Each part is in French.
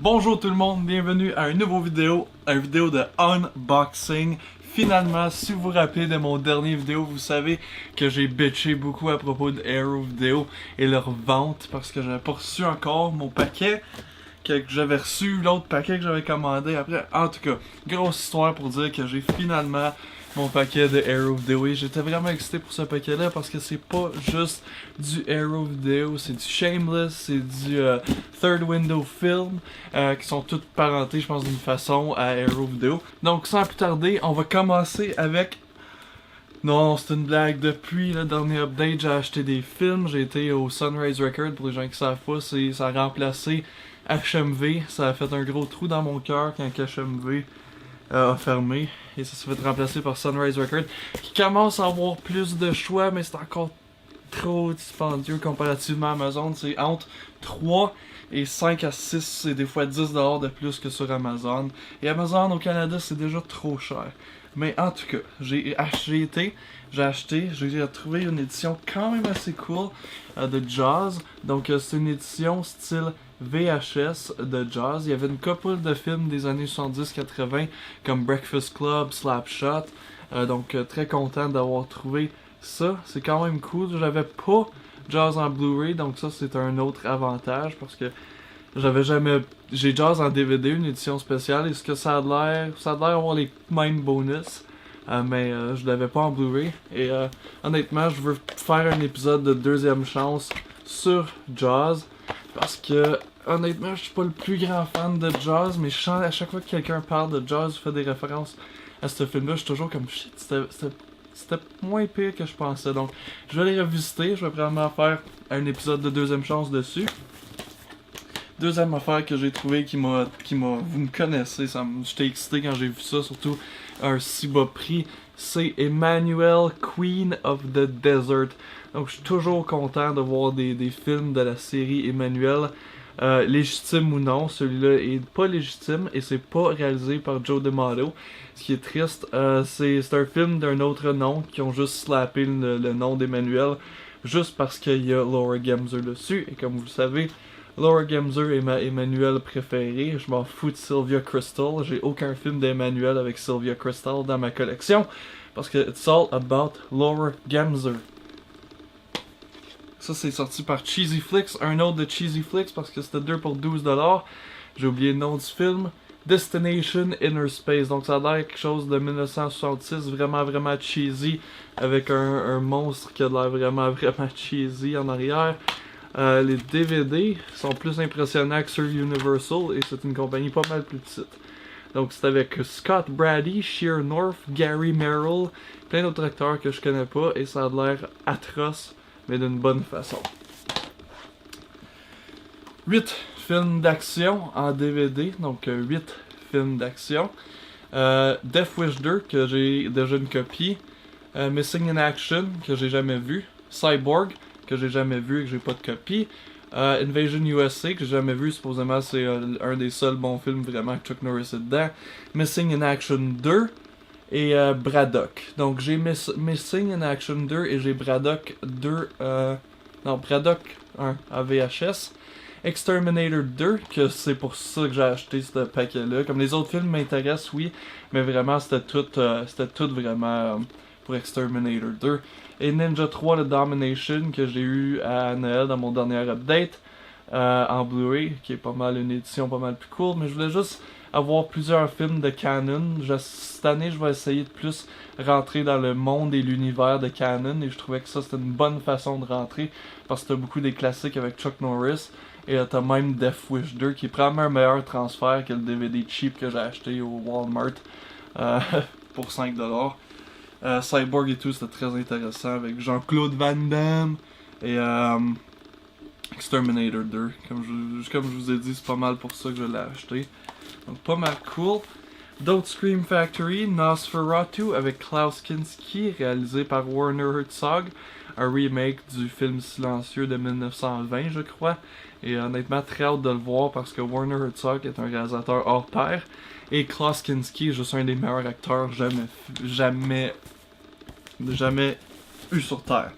Bonjour tout le monde, bienvenue à une nouvelle vidéo de unboxing. Finalement, si vous vous rappelez de mon dernier vidéo, vous savez que j'ai bitché beaucoup à propos de Arrow Video et leur vente parce que j'avais pas reçu encore mon paquet que j'avais reçu, l'autre paquet que j'avais commandé après. En tout cas, grosse histoire pour dire que j'ai finalement mon paquet de Arrow Video et j'étais vraiment excité pour ce paquet-là parce que c'est pas juste du Arrow Video, c'est du Shameless, c'est du Third Window Film qui sont toutes parentés, je pense, d'une façon à Arrow Video. Donc sans plus tarder, on va commencer avec... Non, c'est une blague. Depuis le dernier update, j'ai acheté des films. J'ai été au Sunrise Record, pour les gens qui savent pas, ça a remplacé HMV. Ça a fait un gros trou dans mon cœur quand HMV a fermé. Et ça s'est fait remplacer par Sunrise Record, qui commence à avoir plus de choix, mais c'est encore trop dispendieux comparativement à Amazon. C'est entre 3 et 5 à 6, et des fois 10$ de plus que sur Amazon. Et Amazon au Canada, c'est déjà trop cher. Mais en tout cas, j'ai acheté, j'ai trouvé une édition quand même assez cool de Jaws. Donc c'est une édition style VHS de Jaws. Il y avait une couple de films des années 70-80 comme Breakfast Club, Slapshot. Donc très content d'avoir trouvé ça. C'est quand même cool. J'avais pas Jaws en Blu-ray, donc ça c'est un autre avantage parce que j'ai Jaws en DVD, une édition spéciale, et ce que ça a l'air avoir les mêmes bonus, mais je l'avais pas en Blu-ray. Et honnêtement, je veux faire un épisode de deuxième chance sur Jaws, parce que honnêtement, je suis pas le plus grand fan de Jaws, mais à chaque fois que quelqu'un parle de Jaws, fait des références à ce film-là, je suis toujours comme shit, c'était moins pire que je pensais. Donc, je vais les revisiter, je vais probablement faire un épisode de deuxième chance dessus. Deuxième affaire que j'ai trouvé qui m'a, vous me connaissez, j'étais excité quand j'ai vu ça, surtout à un si bas prix, c'est Emmanuel, Queen of the Desert. Donc je suis toujours content de voir des films de la série Emmanuel, légitime ou non. Celui-là est pas légitime et c'est pas réalisé par Joe D'Amato. Ce qui est triste, c'est un film d'un autre nom qui ont juste slappé le nom d'Emmanuel juste parce qu'il y a Laura Gemser dessus, et comme vous le savez, Laura Gemser est ma Emmanuel préférée. Je m'en fous de Sylvia Crystal. J'ai aucun film d'Emmanuel avec Sylvia Crystal dans ma collection parce que it's all about Laura Gemser. Ça, c'est sorti par Cheesy Flicks, un autre de Cheesy Flicks parce que c'était 2 pour 12$. J'ai oublié le nom du film. Destination Inner Space. Donc ça a l'air quelque chose de 1966, vraiment vraiment cheesy, avec un monstre qui a l'air vraiment vraiment cheesy en arrière. Les DVD sont plus impressionnants que sur Universal, et c'est une compagnie pas mal plus petite. Donc c'est avec Scott Brady, Sheer North, Gary Merrill, plein d'autres acteurs que je connais pas, et ça a l'air atroce, mais d'une bonne façon. 8 films d'action en DVD, donc 8 films d'action. Death Wish 2, que j'ai déjà une copie. Missing in Action, que j'ai jamais vu. Cyborg, que j'ai jamais vu et que j'ai pas de copie. Invasion USA, que j'ai jamais vu, supposément c'est un des seuls bons films vraiment que Chuck Norris est dedans. Missing in Action 2 et Braddock. Donc j'ai Missing in Action 2 et j'ai Braddock 2, Braddock 1 à VHS. Exterminator 2, que c'est pour ça que j'ai acheté ce paquet-là. Comme les autres films m'intéressent, oui, mais vraiment c'était tout vraiment pour Exterminator 2. Et Ninja 3 The Domination, que j'ai eu à Noël dans mon dernier update en Blu-ray, qui est pas mal une édition pas mal plus cool. Mais je voulais juste avoir plusieurs films de canon. Cette année, je vais essayer de plus rentrer dans le monde et l'univers de canon, et je trouvais que ça c'était une bonne façon de rentrer, parce que t'as beaucoup des classiques avec Chuck Norris, et t'as même Death Wish 2 qui est probablement un meilleur transfert que le DVD cheap que j'ai acheté au Walmart pour 5$. Cyborg et tout, c'était très intéressant avec Jean-Claude Van Damme et Exterminator 2. Comme je vous ai dit, c'est pas mal pour ça que je l'ai acheté. Donc pas mal cool. D'autres Scream Factory, Nosferatu avec Klaus Kinski, réalisé par Werner Herzog. Un remake du film silencieux de 1920, je crois. Et honnêtement, très hâte de le voir parce que Werner Herzog est un réalisateur hors pair. Et Klaus Kinski est juste un des meilleurs acteurs jamais eu sur Terre.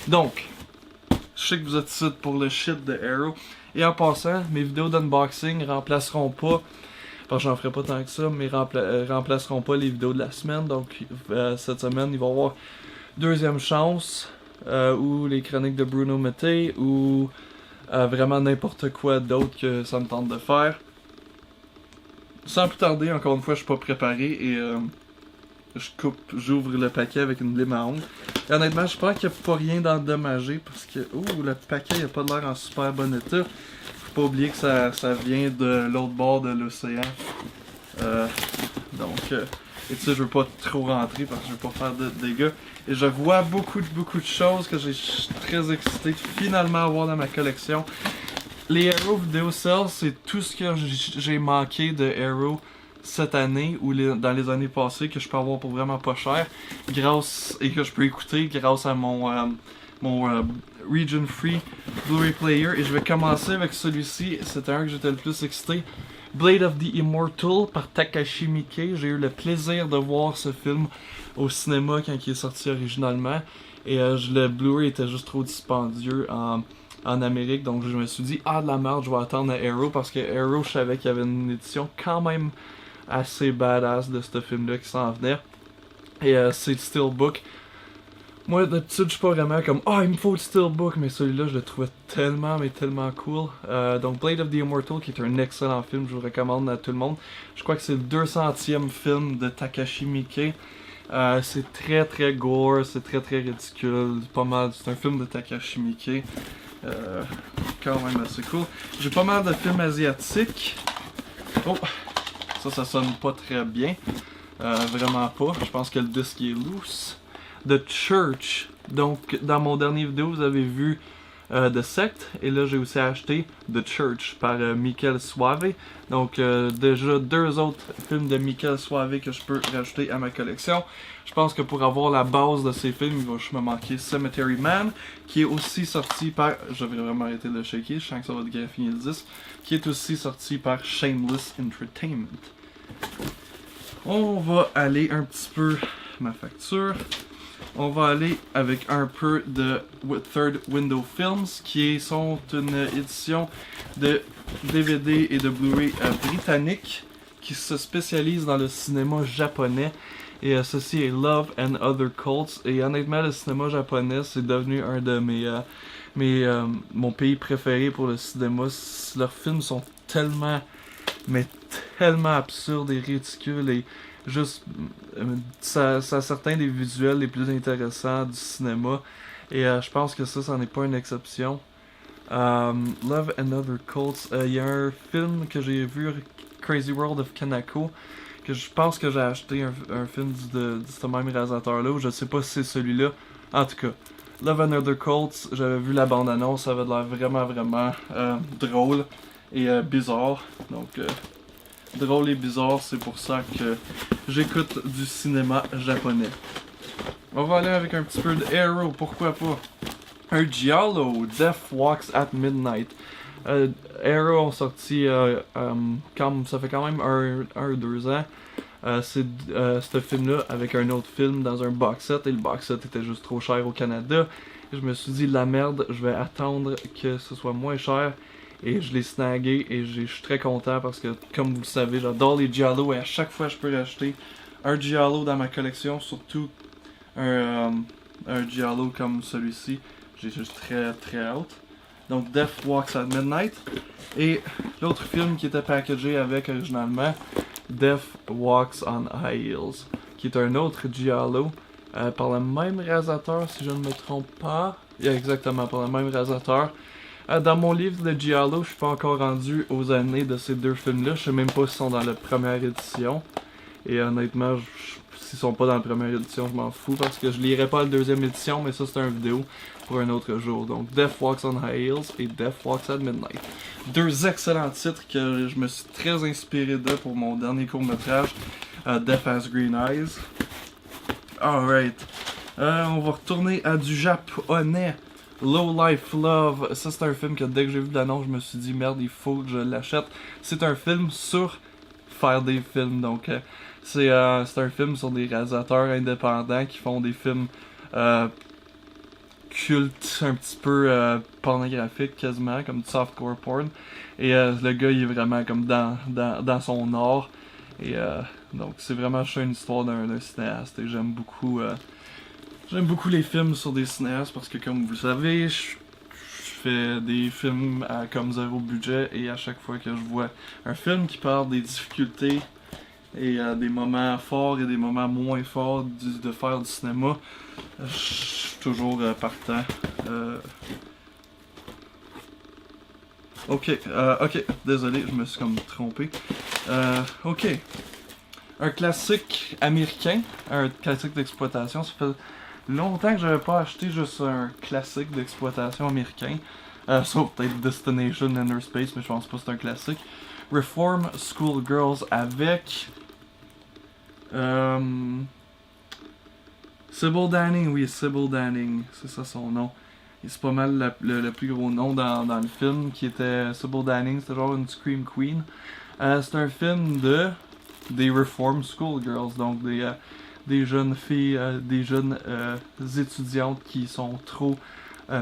Donc, je sais que vous êtes ici pour le shit de Arrow. Et en passant, mes vidéos d'unboxing remplaceront pas, parce que j'en ferai pas tant que ça, mais remplaceront pas les vidéos de la semaine. Donc cette semaine, il va y avoir deuxième chance, ou les chroniques de Bruno Mattei, ou vraiment n'importe quoi d'autre que ça me tente de faire. Sans plus tarder, encore une fois, je suis pas préparé et j'ouvre le paquet avec une lime à ongles. Et honnêtement, je pense qu'il n'y a pas rien d'endommagé parce que le paquet il a pas l'air en super bon état. Faut pas oublier que ça vient de l'autre bord de l'océan. Et tu sais, je veux pas trop rentrer parce que je veux pas faire de dégâts. Et je vois beaucoup de choses que je suis très excité de finalement avoir dans ma collection. Les Arrow Video Cells, c'est tout ce que j'ai manqué de Arrow cette année ou dans les années passées que je peux avoir pour vraiment pas cher et que je peux écouter grâce à mon Region Free Blu-ray Player. Et je vais commencer avec celui-ci, c'était un que j'étais le plus excité. Blade of the Immortal par Takashi Miike. J'ai eu le plaisir de voir ce film au cinéma quand il est sorti originalement. Et le Blu-ray était juste trop dispendieux en Amérique. Donc je me suis dit, de la merde, je vais attendre à Arrow. Parce que Arrow, je savais qu'il y avait une édition quand même assez badass de ce film-là qui s'en venait. Et c'est le Steelbook. Moi, d'habitude, je suis pas vraiment comme il me faut le Steelbook, mais celui-là, je le trouvais tellement cool. Donc, Blade of the Immortal, qui est un excellent film, je vous recommande à tout le monde. Je crois que c'est le 200e film de Takashi Miike. C'est très gore, c'est très ridicule, pas mal. C'est un film de Takashi Miike. Quand même assez cool. J'ai pas mal de films asiatiques. Ça sonne pas très bien. Vraiment pas. Je pense que le disque est loose. The Church. Donc, dans mon dernier vidéo, vous avez vu The Sect. Et là, j'ai aussi acheté The Church par Michael Soavi. Donc, déjà 2 autres films de Michael Soavi que je peux rajouter à ma collection. Je pense que pour avoir la base de ces films, il va juste me manquer Cemetery Man, qui est aussi sorti par... Je vais vraiment arrêter de le shaker, je sens que ça va dégraffiner le disque. Qui est aussi sorti par Shameless Entertainment. On va aller un petit peu... ma facture. On va aller avec un peu de Third Window Films, qui sont une édition de DVD et de Blu-ray britannique, qui se spécialise dans le cinéma japonais. Et ceci est Love and Other Cults. Et honnêtement, le cinéma japonais, c'est devenu un de mon pays préféré pour le cinéma. Leurs films sont tellement absurdes et ridicules et juste ça a certains des visuels les plus intéressants du cinéma et je pense que ça c'en est pas une exception. Love and Other Cults, il y a un film que j'ai vu, Crazy World of Kanako, que je pense que j'ai acheté un film de ce même réalisateur là, ou je sais pas si c'est celui-là. En tout cas, Love and Other Cults, j'avais vu la bande-annonce, ça avait l'air vraiment drôle et bizarre. Donc drôle et bizarre, c'est pour ça que j'écoute du cinéma japonais. On va aller avec un petit peu de Arrow, pourquoi pas. Un Giallo, Death Walks at Midnight. Arrow ont sorti, ça fait quand même 1-2 ans. C'est ce film-là avec un autre film dans un box set, et le box set était juste trop cher au Canada. Et je me suis dit, la merde, je vais attendre que ce soit moins cher. Et je l'ai snagué et je suis très content parce que, comme vous le savez, j'adore les Giallo et à chaque fois je peux racheter un Giallo dans ma collection, surtout un Giallo comme celui-ci. J'ai juste très hâte. Donc Death Walks at Midnight. Et l'autre film qui était packagé avec originalement, Death Walks on High Heels, qui est un autre Giallo par le même réalisateur si je ne me trompe pas. Exactement, par le même réalisateur. Dans mon livre de Giallo, je suis pas encore rendu aux années de ces 2 films-là. Je sais même pas s'ils sont dans la première édition. Et honnêtement, s'ils sont pas dans la première édition, je m'en fous parce que je lirai pas la 2e édition, mais ça c'est une vidéo pour un autre jour. Donc Death Walks on High Heels et Death Walks at Midnight. 2 excellents titres que je me suis très inspiré de pour mon dernier court-métrage, Death Has Green Eyes. Alright. On va retourner à du japonais. Low Life Love, ça c'est un film que dès que j'ai vu l'annonce, je me suis dit merde, il faut que je l'achète. C'est un film sur faire des films, donc c'est un film sur des réalisateurs indépendants qui font des films culte un petit peu pornographique quasiment, comme du softcore porn. Et le gars il est vraiment comme dans son art. Et donc c'est vraiment juste une histoire d'un cinéaste. Et j'aime beaucoup les films sur des cinéastes parce que comme vous le savez, je fais des films à comme zéro budget et à chaque fois que je vois un film qui parle des difficultés et des moments forts et des moments moins forts de faire du cinéma, je suis toujours partant. Ok, désolé, je me suis comme trompé. Ok. Un classique américain, un classique d'exploitation. Ça fait longtemps que j'avais pas acheté juste un classique d'exploitation américain. Sauf peut-être Destination Inner Space, mais je pense pas que c'est un classique. Reform Schoolgirls avec Sybil Danning, oui, Sybil Danning, c'est ça son nom. Et c'est pas mal le plus gros nom dans le film qui était Sybil Danning, c'était genre une Scream Queen. C'est un film des Reform Schoolgirls, donc des jeunes filles, des jeunes étudiantes qui sont trop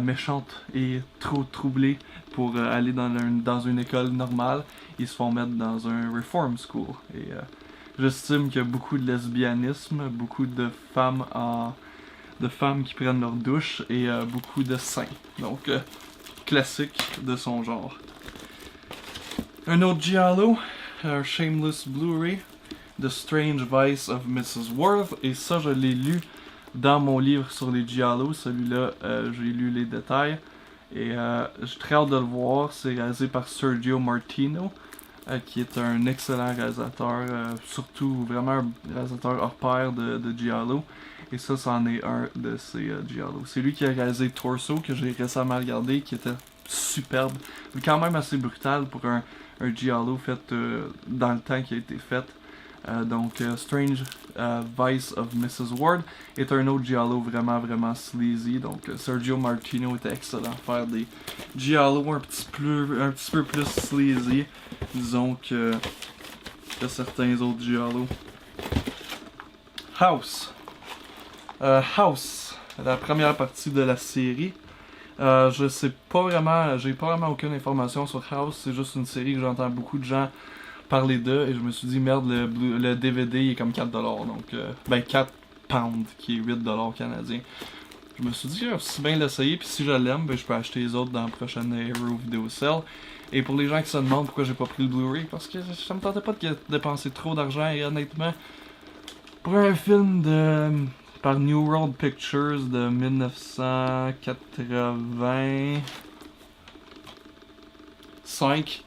méchantes et trop troublées pour aller dans une école normale. Ils se font mettre dans un Reform School. Et j'estime qu'il y a beaucoup de lesbianisme, beaucoup de femmes qui prennent leur douche et beaucoup de seins. Donc, classique de son genre. Un autre giallo, un Shameless Blu-ray, The Strange Vice of Mrs. Worth, et ça je l'ai lu dans mon livre sur les giallo. Celui-là, j'ai lu les détails et j'ai très hâte de le voir. C'est réalisé par Sergio Martino, qui est un excellent réalisateur, surtout vraiment un réalisateur hors pair de giallo. Et ça, c'en est un de ses giallo. C'est lui qui a réalisé Torso, que j'ai récemment regardé, qui était superbe, mais quand même assez brutal pour un giallo fait dans le temps qui a été fait. Donc, Strange Vice of Mrs. Ward est un autre giallo vraiment sleazy. Donc, Sergio Martino était excellent à faire des giallo un petit peu plus sleazy, disons que certains autres giallo. House. House, la première partie de la série. Je sais pas vraiment, j'ai pas vraiment aucune information sur House. C'est juste une série que j'entends beaucoup de gens parler d'eux et je me suis dit merde, le DVD il est comme 4$, donc 4 pounds qui est 8$ canadiens. Je me suis dit si bien l'essayer, puis si je l'aime, je peux acheter les autres dans la prochaine Hero Video Sale. Et pour les gens qui se demandent pourquoi j'ai pas pris le Blu-ray, parce que ça me tentait pas de dépenser trop d'argent et honnêtement, pour un film par New World Pictures de 1985,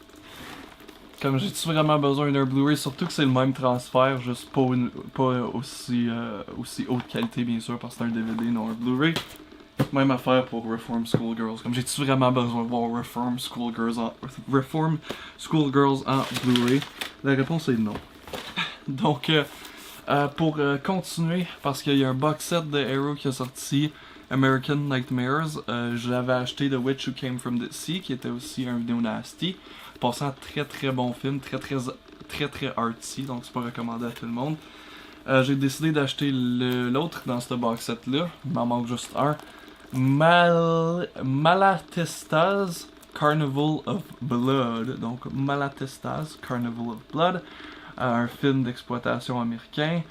comme j'ai-tu vraiment besoin d'un Blu-ray, surtout que c'est le même transfert, juste pas aussi haute qualité bien sûr, parce que c'est un DVD, non un Blu-ray. Même affaire pour Reform Schoolgirls, comme j'ai-tu vraiment besoin de voir Reform Schoolgirls en Blu-ray? La réponse est non. Donc, pour continuer, parce qu'il y a un box set de Arrow qui est sorti, American Nightmares, j'avais acheté The Witch Who Came From the Sea, qui était aussi un vidéo nasty, passant très bon film, très artsy, donc c'est pas recommandé à tout le monde. J'ai décidé d'acheter l'autre dans ce box set là, il m'en manque juste un. Malatestas Carnival of Blood, donc Malatestas Carnival of Blood, un film d'exploitation américain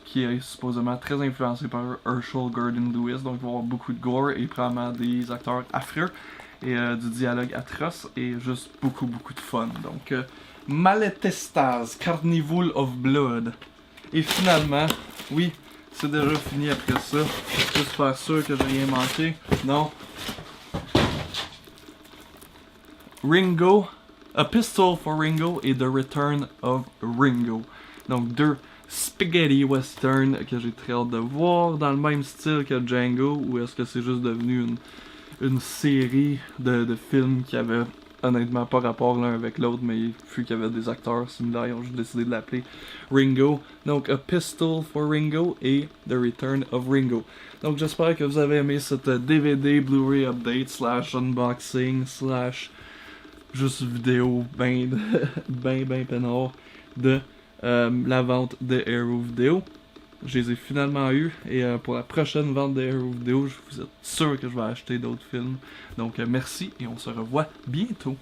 qui est supposément très influencé par Herschel Gordon Lewis, donc il va y avoir beaucoup de gore et probablement des acteurs affreux et du dialogue atroce et juste beaucoup de fun. Donc Malatestas Carnival of Blood. Et finalement, oui, c'est déjà fini après ça. Juste faire sûr que j'ai rien manqué. Non. Ringo, A Pistol for Ringo et The Return of Ringo. Donc deux spaghetti western que j'ai très hâte de voir, dans le même style que Django, ou est-ce que c'est juste devenu une série de films qui avaient honnêtement pas rapport l'un avec l'autre, mais vu qu'il y avait des acteurs similaires, ils ont juste décidé de l'appeler Ringo. Donc A Pistol for Ringo et The Return of Ringo. Donc j'espère que vous avez aimé cette DVD Blu-ray update / unboxing / juste vidéo ben peinard de la vente de Arrow Video. je les ai finalement eus. Et pour la prochaine vente de Arrow Video, vous êtes sûr que je vais acheter d'autres films. Donc merci et on se revoit bientôt.